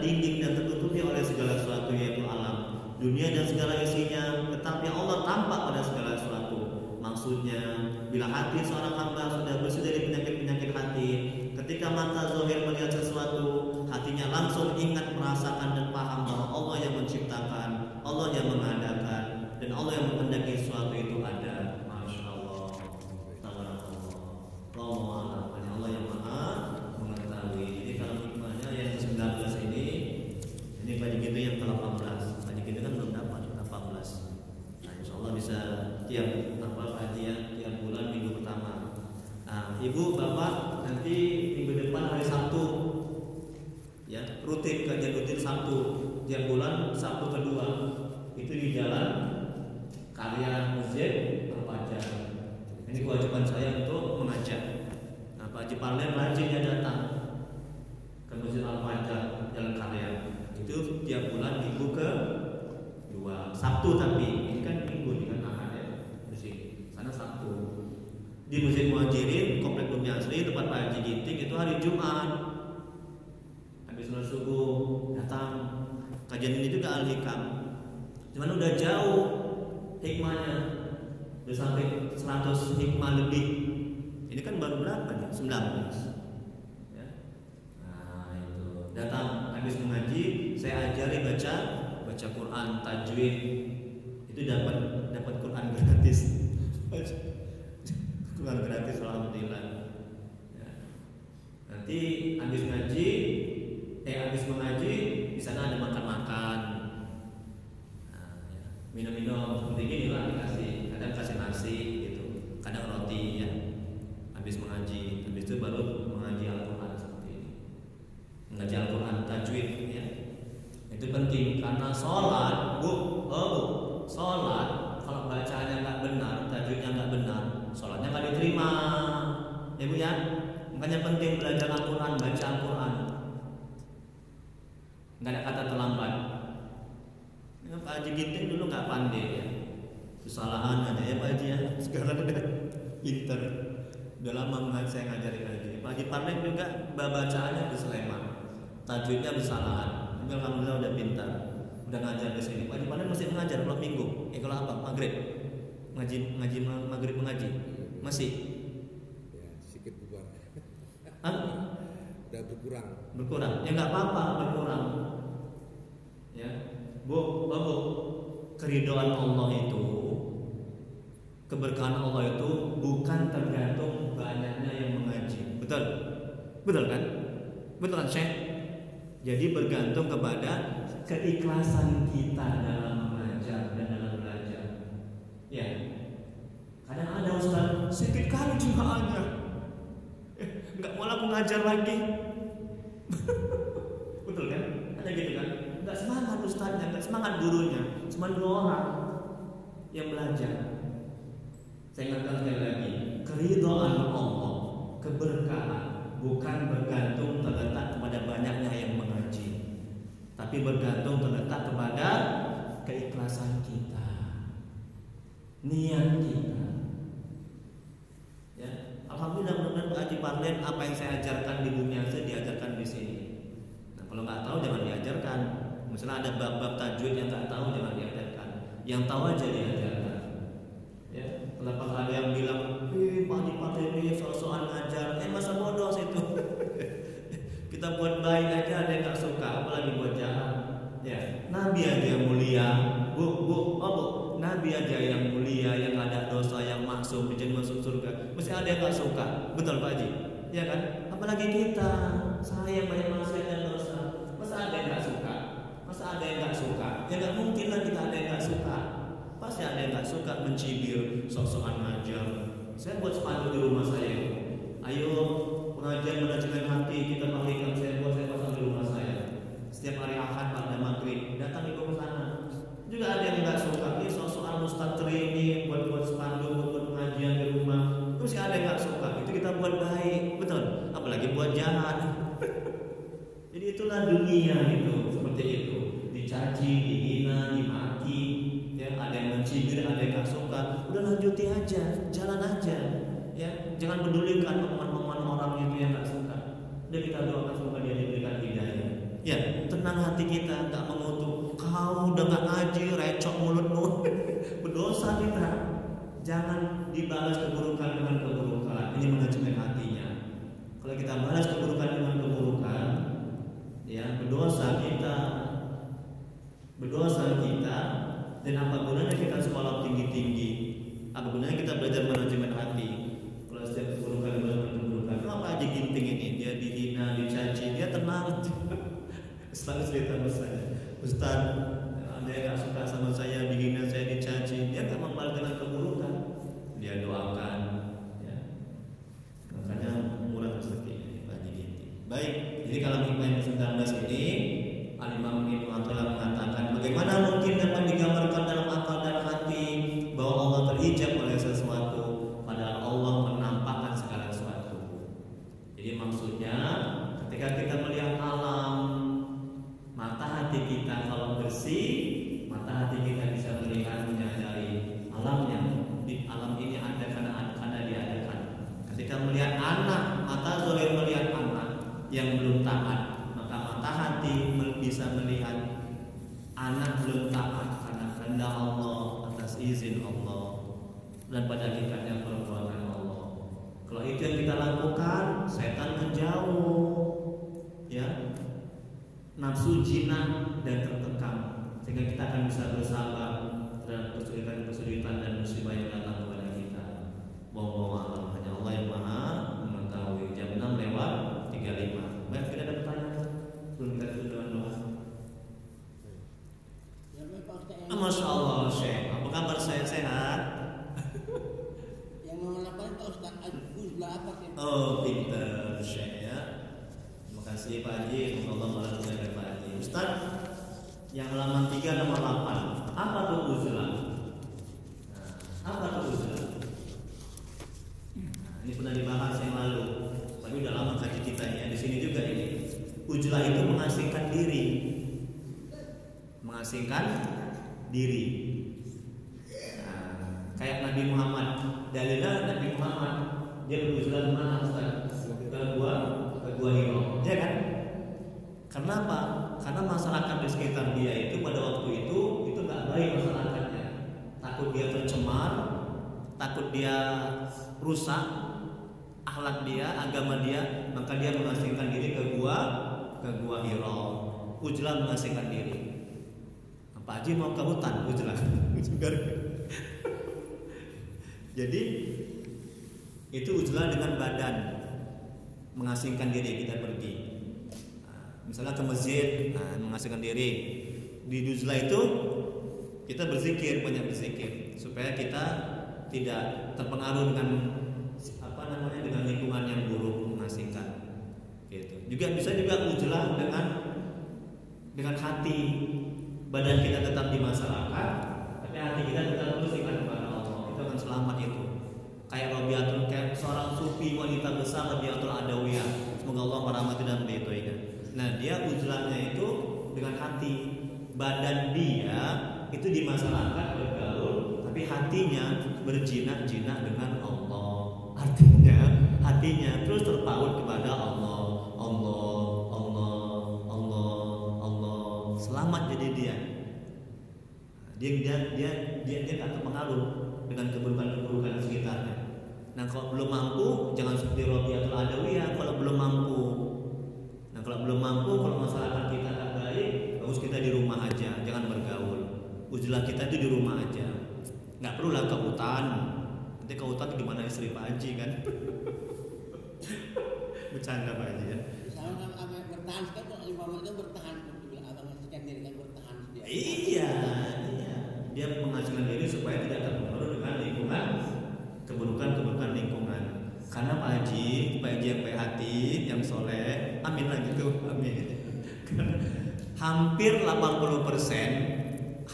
terdinding dan tertutupi oleh segala sesuatu, yaitu alam dunia dan segala isinya, tetapi Allah tampak pada segala sesuatu. Maksudnya, bila hati seorang hamba sudah bersih dari penyakit-penyakit hati, ketika mata zahir melihat sesuatu, hatinya langsung ingat, merasakan dan paham bahwa Allah yang menciptakan, Allah yang mengadakan, dan Allah yang menghendaki sesuatu itu ada. Masya Allah, tabarakallah, Allah yang maha mengetahui. Jadi kalau hikmahnya yang ke-19 ini bagi kita yang ke-18, bagi kita kan belum dapat 18. Nah, insya Allah bisa tiap tiap bulan minggu pertama. Nah, ibu bapak nanti minggu depan hari Sabtu, ya rutin kajian rutin Sabtu tiap bulan, Sabtu kedua itu di Jalan Karya Masjid Al-Fajar. Ini kewajiban saya untuk mengajak. Nah, Pak Haji Parlen rajinnya datang ke Masjid Al-Fajar Jalan Karya. Itu tiap bulan minggu ke 2 Sabtu, tapi ini kan minggu ini kan Ahad ya. Di sini sana Sabtu. Di Masjid Muhajirin Komplek Bumi Asri tempat Pak Haji Ginting itu hari Jumat. Habis sholat subuh datang. Kajian ini juga Al-Hikam. Cuman udah jauh hikmahnya. Udah sampai 100 hikmah lebih. Ini kan baru berapa nih? 19. Ya. Nah, itu. Datang habis mengaji, saya ajari baca Quran, tajwid. Itu dapat Quran gratis. Quran gratis, alhamdulillah. Ya. Nanti habis mengaji di sana ada makan-makan. Nah, ya. Minum-minum seperti gini lah dikasih. Kadang kasih nasi gitu, kadang roti ya. Habis mengaji, habis itu baru mengaji Al-Quran seperti ini. Mengaji Al-Quran tajwid ya. Itu penting karena sholat, sholat kalau bacaannya nggak benar, tajwidnya nggak benar, sholatnya nggak diterima, ya Bu ya. Makanya penting belajar Al-Quran, baca Al-Quran. Nggak ada kata terlambat. Ya, Pak Haji Ginting dulu nggak pandai ya, kesalahan aja ya Pak Haji ya. Sekarang udah pinter, udah lama saya ngajarin lagi. Pak Haji Parlen juga bacaannya berseleman, tajwidnya bersalahan. Alhamdulillah udah pintar, udah ngajar di sini. Pak Haji Parlen masih mengajar kalau minggu. Kalau apa? Maghrib ngaji maghrib mengaji masih. Ya, sedikit berkurang. Udah Berkurang. Ya nggak apa-apa berkurang. Ya, Bu, keridhaan Allah itu, keberkahan Allah itu bukan tergantung banyaknya yang mengaji. Betul kan? Betul kan, Syekh? Jadi bergantung kepada keikhlasan kita dalam mengajar dan dalam belajar. Ya. Kadang ada ustaz sedikit kali jemaahnya, nggak mau aku ngajar lagi. Betul kan? Ada gitu kan? Nggak semangat ustaznya, nggak semangat gurunya, cuma 2 orang yang belajar. Saya ingatkan sekali lagi, keridhaan Allah, keberkahan bukan bergantung terletak kepada banyaknya yang mengaji, tapi bergantung terletak kepada keikhlasan kita, niat kita. Ya, alhamdulillah mudah-mudahan Pak Haji Parlen apa yang saya ajarkan di dunia saya diajarkan di sini. Nah, kalau nggak tahu jangan diajarkan. Misalnya ada bab-bab tajwid yang nggak tahu jangan diajarkan. Yang tahu aja diajarkan. Ya, kenapa ada yang bilang, Pak Haji Parlen ini soal ngajar, masa bodoh itu. Kita buat baik aja ada yang nggak suka, apalagi buat jahat. Ya, Nabi aja yang mulia, Bu, Nabi aja yang mulia, yang ada dosa, yang maksum, menjadi masuk surga. Mesti ada yang nggak suka, betul Pak Haji? Ya kan? Apalagi kita, saya yang banyak maksiat dan dosa. Masa ada yang nggak suka? Ya nggak mungkin lah kita ada yang nggak suka. Pasti ada yang nggak suka mencibir, sok-sokan ngajar. Saya buat spanduk di rumah saya. Ayo pengajian manajemen hati kita bagikan, saya pasang di rumah saya. Setiap hari Ahad pada maghrib datang ibu ke sana. Juga ada yang nggak suka, ini sok-sokan Ustaz ini buat spanduk, buat pengajian di rumah. Terus ada yang nggak suka, itu kita buat baik, betul. Apalagi buat jahat. Jadi itulah dunia itu, seperti itu. Dicaci, dihina, dimaki, ya ada yang mencibir, ada yang nggak suka. Udah lanjuti aja, jalan aja, ya. Jangan pedulikan omongan-omongan orang itu yang nggak suka. Dan kita doakan semoga dia diberikan hidayah. Ya, tenang. tenang hati kita, nggak mengutuk. Kau udah nggak ngaji, recok mulutmu, berdosa kita. Jangan dibalas keburukan dengan keburukan. Ini menghancurkan hatinya. Kalau kita balas keburukan dengan keburukan, ya berdosa kita. Dan apa gunanya kita sekolah tinggi-tinggi? Apa gunanya kita belajar manajemen hati? Kalau setiap keburukan keburukan, kenapa aja ginting ini? Dia dihina, dicaci, dia tenang. Selalu cerita sama saya, Ustaz, ada yang gak suka sama saya, dihina saya, dicaci, dia gak membalas dengan keburukan, dia doakan, ya. Makanya murah rezeki bagi ini. Baik, jadi kalau hikmah yang 19 ini, Al-Imam Ibnu Athaillah mengatakan, bagaimana mungkin dapat digambarkan dalam akal dan hati bahwa Allah terhijab oleh sesuatu, padahal Allah menampakkan segala sesuatu. Jadi maksudnya, ketika kita melihat alam, mata hati kita kalau bersih, mata hati kita bisa melihat, menyadari alamnya. Di alam ini ada karena diadakan. Ketika melihat anak, mata zalim melihat anak yang belum taat, maka mata hati bisa melihat anak belum taat karena kehendak Allah, atas izin Allah, dan pada hakikatnya perbuatan Allah. Kalau itu yang kita lakukan, setan menjauh, ya. Nafsu jinak dan tertekan, sehingga kita akan bisa bersabar terhadap kesulitan dan musibah yang datang kepada kita. Wallahu a'lam. Hanya Allah yang Maha mengetahui. Jam 6:35. Baik, kita ada pertanyaan? Belum, kita tutup dengan doa. Masya Allah, Syekh. Apa kabar saya, sehat? Yang mengatakan Pak Ustaz Al-Uzlah apa sih? Oh, pintar Syekh ya. Terima kasih Pak Haji. Semoga Allah melanjutkan dari Pak Haji. Ustaz, yang halaman 3 nomor 8. Apa tuh uzlah? Apa tuh uzlah? Ini pernah dibahas yang lalu. Tapi udah lama kaji kita ya. Di sini juga ini. Uzlah itu mengasingkan diri. Mengasingkan diri. Kayak Nabi Muhammad. Dalilnya Nabi Muhammad dia beruzlah di mana Ustaz? Ke gua Hiro, ya kan? Kenapa? Karena masyarakat di sekitar dia itu pada waktu itu nggak baik masyarakatnya. Takut dia tercemar, takut dia rusak akhlak dia, agama dia, maka dia mengasingkan diri ke gua Hiro. Uzlah mengasingkan diri. Pak Haji mau ke hutan, uzlah. Jadi itu uzlah dengan badan, mengasingkan diri, kita pergi. Misalnya ke masjid, mengasingkan diri. Di uzlah itu kita berzikir, banyak berzikir, supaya kita tidak terpengaruh dengan dengan lingkungan yang buruk, mengasingkan. Gitu. Juga bisa uzlah dengan hati. Badan kita tetap di masyarakat, tapi hati kita tetap bersihkan kepada Allah. Itu akan selamat itu. Kayak seorang sufi wanita besar Rabiatul Adawiyah. Semoga Allah merahmati dan meridhoinya. Nah, dia uzlahnya itu dengan hati. Badan dia itu di masyarakat bergaul, tapi hatinya berjinak-jinak dengan Allah. Artinya hatinya terus terpaut kepada Allah. Selamat jadi dia tak terpengaruh dengan keburukan di sekitarnya. Nah, kalau belum mampu, jangan seperti Rabiatul Adawiyah. Kalau belum mampu, kalau masyarakat kita tak baik, bagus kita di rumah aja, jangan bergaul. Uzlah kita itu di rumah aja, nggak perlulah ke hutan. Nanti ke hutan di mana istri Pak Haji kan? Bercanda Pak Haji ya. Misalnya bertahan kan, Imam itu bertahan. Bertahan dia. Iya. Dia menghasilkan diri supaya tidak terpengaruh dengan lingkungan, keburukan lingkungan. Karena Pak Haji yang baik hati, yang soleh, amin lah gitu, amin. Hampir 80%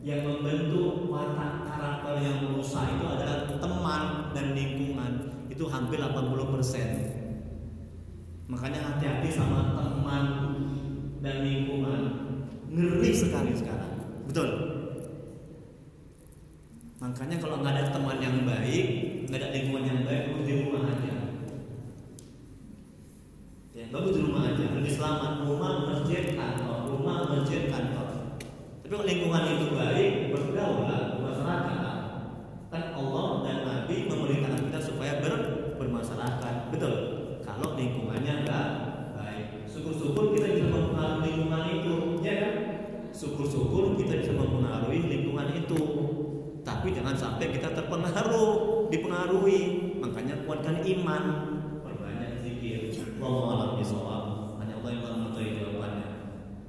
yang membentuk watak karakter yang rusak itu adalah teman dan lingkungan. Itu hampir 80%. Makanya hati-hati sama teman dan lingkungan. Ngeri sekali sekarang. Betul. Makanya kalau nggak ada teman yang baik, nggak ada lingkungan yang baik, bagus di rumah aja. Ya, bagus di rumah aja. Lebih selamat, rumah, masjid, kantor, rumah, masjid, kantor. Tapi kalau lingkungan itu baik, bergaul lah, bermasyarakat. Kan Allah dan Nabi memerintahkan kita supaya bermasyarakat, betul? Kalau lingkungannya enggak baik, syukur-syukur kita bisa mempengaruhi lingkungan itu, ya kan? Syukur-syukur kita bisa mempengaruhi lingkungan itu. Tapi jangan sampai kita dipengaruhi. Makanya kuatkan iman, perbanyak zikir. Wallahu a'lam bishawab. Hanya Allah yang mengetahui jawabannya.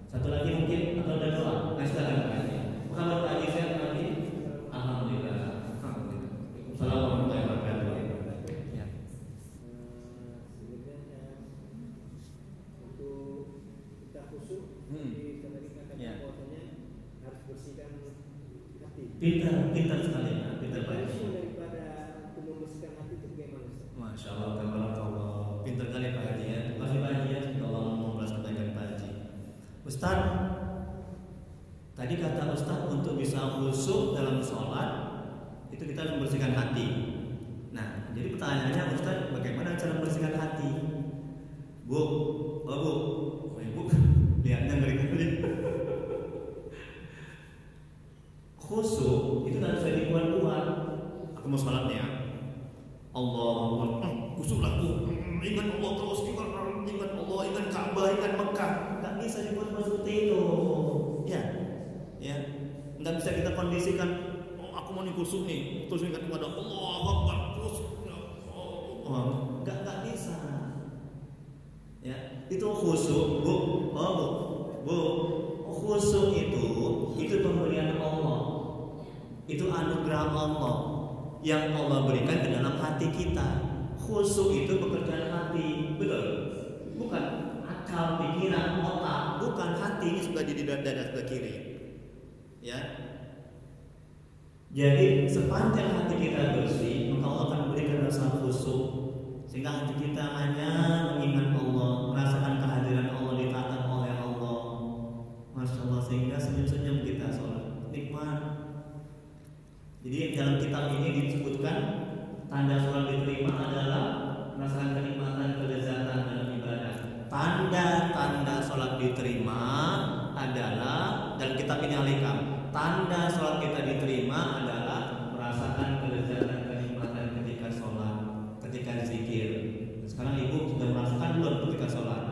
Satu lagi mungkin atau ada doa? Silakan Pak Haji. Apa kabar Pak Haji? Sehat Pak Haji? Alhamdulillah. Assalamualaikum warahmatullahi wabarakatuh. Ya. Sebenarnya untuk kita khusyuk, tadi katakan bahwasanya harus bersihkan hati. Pintar sekali, pintar Pak Haji. Daripada untuk membersihkan hati itu bagaimana? Masya Allah, tabarakallah. Pintar kali Pak Haji ya. Terima kasih Pak Haji ya. Allah membalas kebaikan Pak Haji. Ustaz, tadi kata Ustaz untuk bisa khusyuk dalam sholat itu kita harus membersihkan hati. Nah, jadi pertanyaannya Ustaz, bagaimana cara membersihkan hati? Bu, Ibu, lihatnya ngeri-ngeri. Khusyuk itu kan bisa dibuat-buat. Aku mau sholat nih ya. Allah, khusyuk aku. Ingat Allah terus, ingat Allah, ingat Ka'bah, ingat Mekah. Nggak bisa dibuat seperti itu. Ya, nggak bisa kita kondisikan. Aku mau nih khusyuk nih, terus ingat kepada Allah Akbar, khusyuk. Nggak bisa. Ya, itu khusyuk, bu. Khusyuk itu pemberian Allah. Itu anugerah Allah yang Allah berikan ke dalam hati kita. Khusyuk itu pekerjaan hati, betul? Bukan akal, pikiran, otak, bukan hati. Ini sudah di dada sebelah kiri. Ya. Jadi sepanjang hati kita bersih, maka Allah akan memberikan rasa khusyuk, sehingga hati kita hanya mengingat Allah, merasakan kehadiran Allah, ditaati oleh Allah. Masya Allah, sehingga senyum-senyum kita sholat nikmat. Jadi dalam kitab ini disebutkan tanda sholat diterima adalah merasakan kenikmatan, kelezatan dalam ibadah. Tanda-tanda sholat diterima adalah, dalam kitab ini Al-Hikam, tanda sholat kita diterima adalah merasakan kelezatan, kenikmatan ketika sholat, ketika zikir. Sekarang ibu sudah merasakan belum ketika sholat?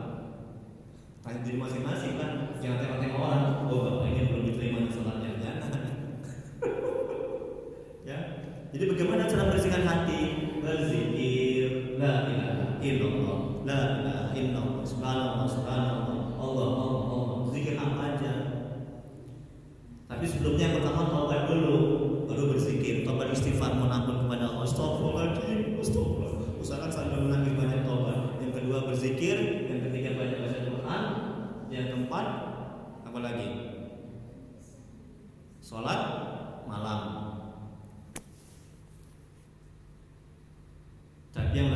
Tanya diri masing-masing kan, jangan tengok-tengok orang. Oh, bapak ini belum diterima di sholatnya, jangan. Ya, jadi bagaimana cara membersihkan hati? Berzikir, la ilaha illallah, la ilaha illallah, subhanallah, Allah. Zikir apa aja. Tapi sebelumnya yang pertama taubat dulu, baru berzikir, taubat istighfar, mohon ampun kepada Allah. Astagfirullahaladzim, astagfirullah. Usahakan sambil menangis banyak taubat. Yang kedua berzikir, yang ketiga banyak baca Quran, yang keempat apa lagi? Sholat malam. Tapi yang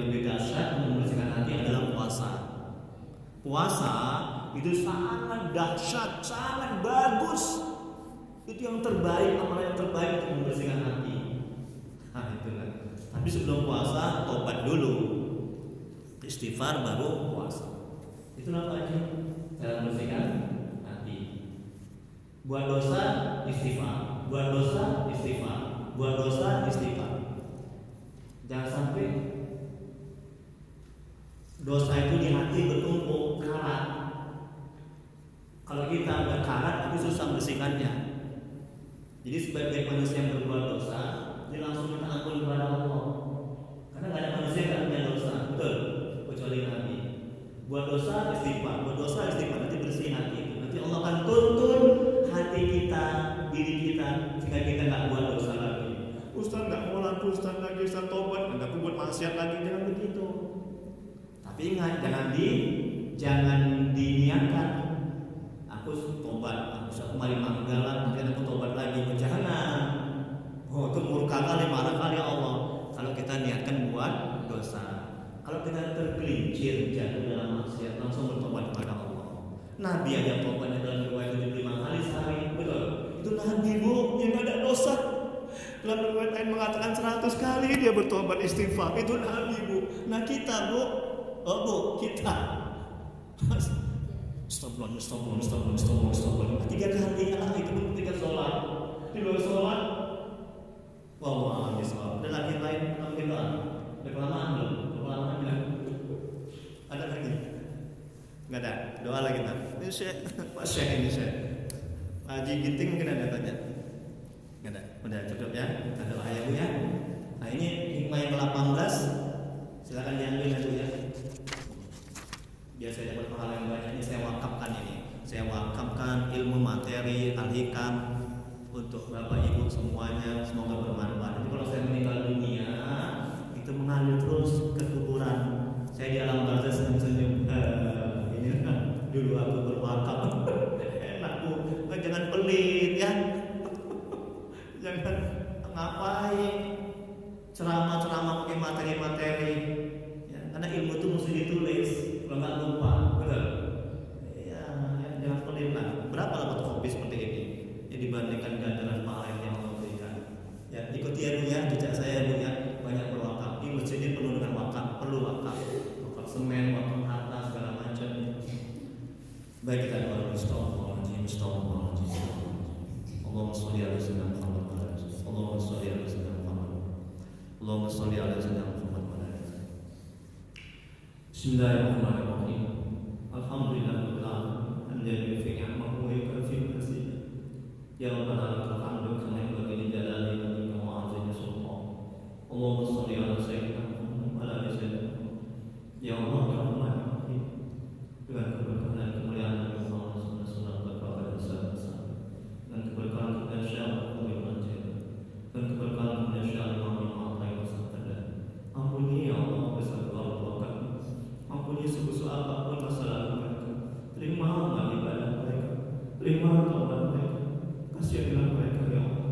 lebih dahsyat membersihkan hati adalah puasa. Puasa itu sangat dahsyat, sangat bagus. Itu yang terbaik, amalan yang terbaik untuk membersihkan hati. Nah, itulah. Tapi sebelum puasa tobat dulu, istighfar baru puasa. Itulah Pak Haji, cara membersihkan hati. Buat dosa istighfar, buat dosa istighfar, buat dosa istighfar. Jangan sampai dosa itu di hati bertumpuk karat. Kalau kita nggak karat, itu susah bersihkannya. Jadi sebagai manusia yang berbuat dosa, dia langsung minta ampun kepada Allah. Karena nggak ada manusia yang punya dosa, betul? Kecuali Nabi. Buat dosa istighfar, nanti bersih hati. Nanti Allah akan tuntun hati kita, diri kita, sehingga kita nggak buat dosa lagi. Ustaz nggak mau lagi, Ustaz tobat, nggak buat maksiat lagi, jangan begitu. Tapi ingat, jangan diniatkan. Aku tobat, aku kembali manggalan, kemudian aku tobat lagi. Jangan. Itu murka kali, marah kali Allah. Kalau kita niatkan buat dosa, kalau kita tergelincir jatuh dalam maksiat, langsung bertobat kepada Allah. Nabi aja tobatnya dalam riwayat 75 kali sehari, betul? Itu Nabi bu, yang nggak ada dosa. Dalam riwayat lain mengatakan 100 kali dia bertobat istighfar. Itu Nabi bu. Nah kita bu, kita Astagfirullah. 3 kali itu pun ketika sholat. Di luar sholat, wallahu a'lam bishawab. Ada lagi lain mungkin doa. Ada kelamaan belum? Kelamaan belum? Ada lagi? Nggak ada. Doa lagi tak? Ini Syekh, Pak Syekh ini Syekh. Pak Haji Ginting mungkin ada tanya. Nggak ada. Udah cukup ya. Kita doa ya Bu ya. Nah ini hikmah yang ke-18. Silakan diambil ya Bu ya. Biar saya dapat pahala yang banyak. Ini saya wakafkan ini. Saya wakafkan ilmu materi al-hikam untuk Bapak Ibu semuanya, semoga bermanfaat. Jadi kalau saya meninggal dunia itu mengalir terus ke kuburan. Saya di alam barzah senyum-senyum. Ini kan dulu aku berwakaf. Enak Bu, jangan pelit ya. Jangan ngapain ceramah-ceramah pakai materi-materi. Ya, karena ilmu itu mesti ditulis. Kalau nggak lupa, betul. Ya, jangan pelit lah. Berapa dapat kopi seperti ini? Dibandingkan ganjaran pahala yang Allah berikan. Ya, ikuti ya Bu ya, jejak saya Bu ya, banyak berwakaf. Di masjid ini penuh dengan wakaf, perlu wakaf. Wakaf semen, wakaf harta segala macam. Baik kita doa Astagfirullahaladzim, Astagfirullahaladzim. Allahumma sholli ala sayyidina Muhammad. Allahumma sholli ala sayyidina Muhammad. Allahumma sholli ala sayyidina Muhammad. Bismillahirrahmanirrahim. Alhamdulillahirabbil alamin. Hamdan fi ni'matihi wa yakfi masih. Ya Rabbana lakal hamdu kama yanbaghi li jalali wajhika wa 'azimi sultanik. Allahumma shalli ala sayyidina Muhammad wa ala ali sayyidina Muhammad. Ya Allah ya Rahman ya Rahim. Dengan keberkahan dan kemuliaan Nabi Muhammad sallallahu alaihi wasallam dan keberkahan kepada Syekh Abdul Majid dan keberkahan kepada Syekh Imam Al-Fatihah wasallam. Ampuni ya Allah besar doa kami. Ampuni sebesar apapun masa lalu mereka. Terima amal ibadah mereka. Terima taubat mereka. Kasihanlah mereka ya Allah.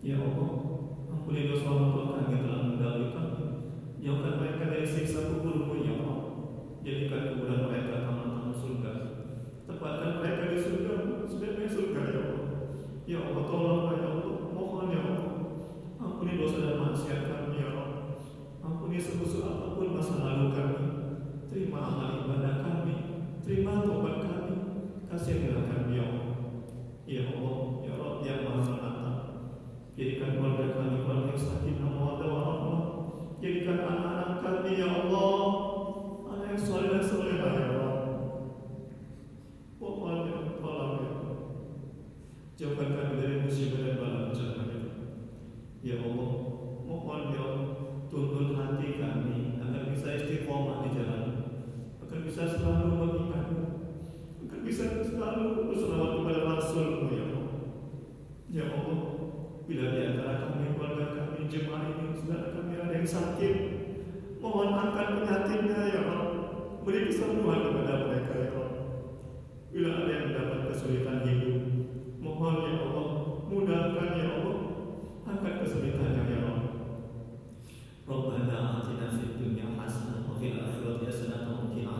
Ya Allah, ampuni dosa orang tua kami yang telah mendahului kami. Jauhkan mereka dari siksa kubur-Mu ya Allah. Jadikan kuburan mereka taman-taman surga. Tempatkan mereka di surga, sebagai surga ya Allah. Ya Allah, tolonglah ya Allah. Mohon ya Allah. Ampuni dosa dan maksiat kami ya Allah. Ampuni sebesar apapun masa lalu kami. Terima amal ibadah kami. Terima taubat kami. Kasihanlah kami ya Allah. Ya Allah, ya Rabb yang Maha Menata. Jadikan keluarga kami keluarga yang sakinah mawaddah warahmah. Jadikan anak-anak kami ya Allah anak yang saleh dan salehah ya Allah. Mohon ya Allah, tolong ya Allah. Jauhkan kami dari musibah dan bala bencana ya Allah. Ya Allah, mohon ya Allah, tuntun hati kami agar bisa istiqomah di jalan, agar bisa selalu mengingat-Mu, agar bisa selalu berselawat kepada Rasul-Mu ya Allah. Ya Allah, bila di antara kami, keluarga kami, jemaah ini, saudara kami ada yang sakit, mohon angkat penyakitnya ya Allah. Beri kesembuhan kepada mereka ya Allah. Bila ada yang mendapat kesulitan hidup, mohon ya Allah, mudahkan ya Allah, angkat kesulitannya ya Allah. Rabbana atina fid dunya hasanah wa fil akhirati hasanah wa qina